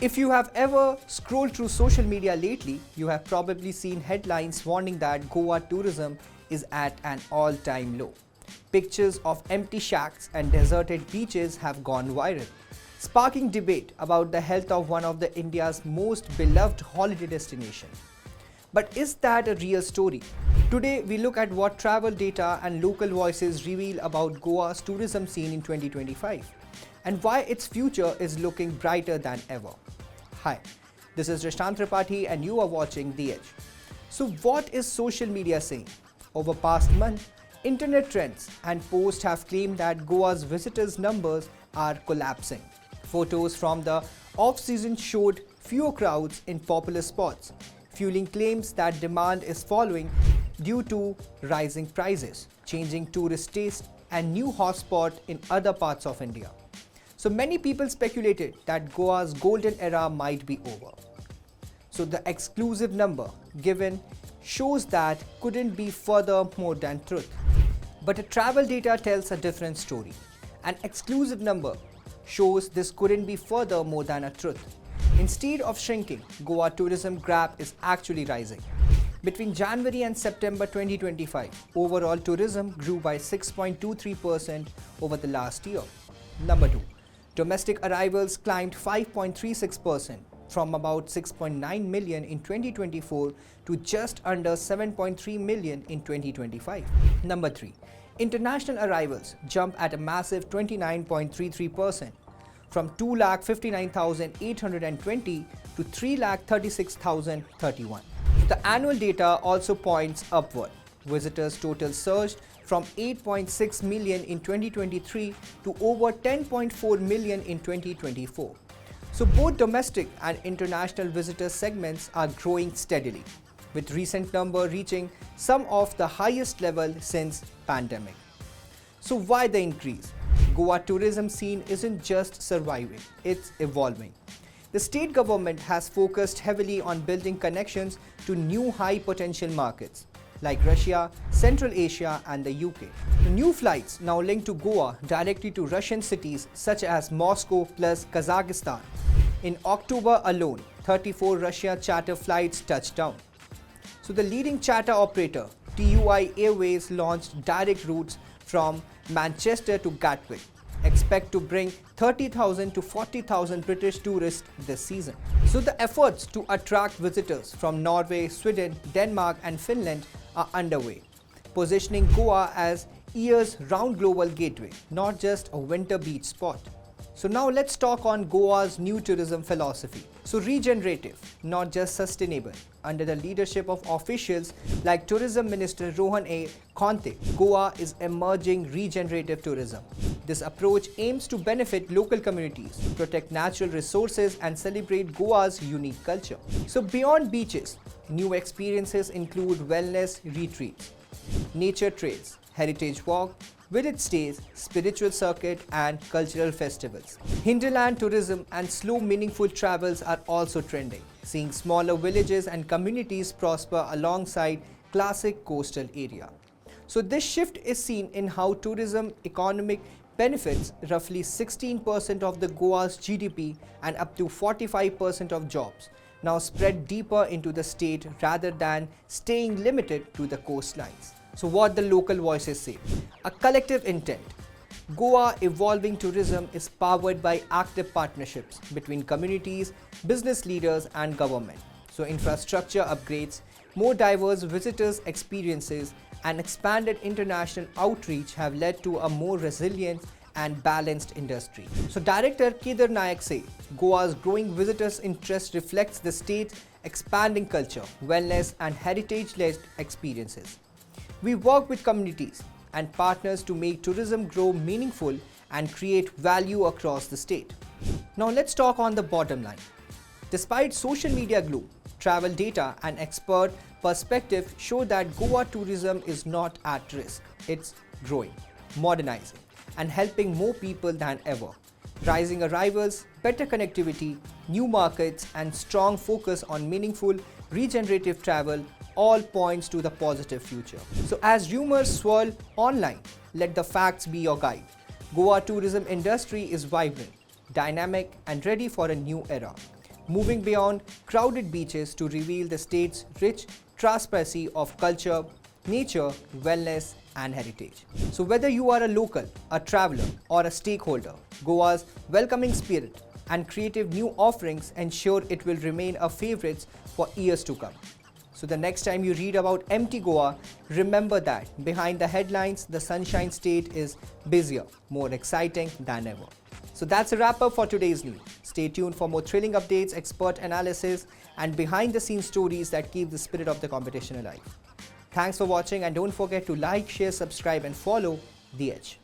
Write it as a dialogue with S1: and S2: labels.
S1: If you have ever scrolled through social media lately, you have probably seen headlines warning that Goa tourism is at an all-time low. Pictures of empty shacks and deserted beaches have gone viral, sparking debate about the health of one of India's most beloved holiday destinations. But is that a real story? Today, we look at what travel data and local voices reveal about Goa's tourism scene in 2025 and why its future is looking brighter than ever. Hi, this is Rishant Tripathi and you are watching The Edge. So what is social media saying? Over past month, internet trends and posts have claimed that Goa's visitors numbers are collapsing. Photos from the off-season showed fewer crowds in popular spots, fueling claims that demand is falling due to rising prices, changing tourist taste, and new hotspots in other parts of India. So many people speculated that Goa's golden era might be over. So the exclusive number given shows that couldn't be further more than truth. But the travel data tells a different story. An exclusive number shows this couldn't be further more than a truth. Instead of shrinking, Goa tourism gap is actually rising. Between January and September 2025, overall tourism grew by 6.23% over the last year. Number 2. Domestic arrivals climbed 5.36% from about 6.9 million in 2024 to just under 7.3 million in 2025. Number 3. International arrivals jumped at a massive 29.33% from 2,59,820 to 3,36,031. The annual data also points upward. Visitors total surged from 8.6 million in 2023 to over 10.4 million in 2024. So both domestic and international visitor segments are growing steadily, with recent number reaching some of the highest level since pandemic. So why the increase? Goa tourism scene isn't just surviving, it's evolving. The state government has focused heavily on building connections to new high potential markets like Russia, Central Asia and the UK. New flights now link to Goa directly to Russian cities such as Moscow plus Kazakhstan. In October alone, 34 Russia charter flights touched down. So the leading charter operator, TUI Airways, launched direct routes from Manchester to Gatwick. Expect to bring 30,000 to 40,000 British tourists this season. So the efforts to attract visitors from Norway, Sweden, Denmark and Finland are underway, positioning Goa as years-round global gateway, not just a winter beach spot. So now let's talk on Goa's new tourism philosophy. So regenerative, not just sustainable. Under the leadership of officials like Tourism Minister Rohan A. Khonte, Goa is emerging regenerative tourism. This approach aims to benefit local communities, protect natural resources and celebrate Goa's unique culture. So beyond beaches, new experiences include wellness retreats, nature trails, heritage walk, village stays, spiritual circuit and cultural festivals. Hinterland tourism and slow meaningful travels are also trending, seeing smaller villages and communities prosper alongside classic coastal area. So this shift is seen in how tourism economic benefits roughly 16% of the Goa's GDP and up to 45% of jobs, now spread deeper into the state rather than staying limited to the coastlines. So what the local voices say? A collective intent. Goa evolving tourism is powered by active partnerships between communities, business leaders and government. So infrastructure upgrades, more diverse visitors experiences and expanded international outreach have led to a more resilient and balanced industry. So Director Kedar Nayak say, Goa's growing visitors interest reflects the state's expanding culture, wellness and heritage-led experiences. We work with communities and partners to make tourism grow meaningful and create value across the state. Now let's talk on the bottom line. Despite social media gloom, travel data and expert perspective show that Goa tourism is not at risk. It's growing, modernizing and helping more people than ever. Rising arrivals, better connectivity, new markets and strong focus on meaningful regenerative travel all points to the positive future. So as rumors swirl online, let the facts be your guide. Goa tourism industry is vibrant, dynamic and ready for a new era. moving beyond crowded beaches to reveal the state's rich tapestry of culture, nature, wellness, and heritage. So whether you are a local, a traveler, or a stakeholder, Goa's welcoming spirit and creative new offerings ensure it will remain a favorite for years to come. So the next time you read about empty Goa, remember that behind the headlines, the Sunshine State is busier, more exciting than ever. So that's a wrap up for today's news. Stay tuned for more thrilling updates, expert analysis, and behind-the-scenes stories that keep the spirit of the competition alive. Thanks for watching, and don't forget to like, share, subscribe, and follow The Edge.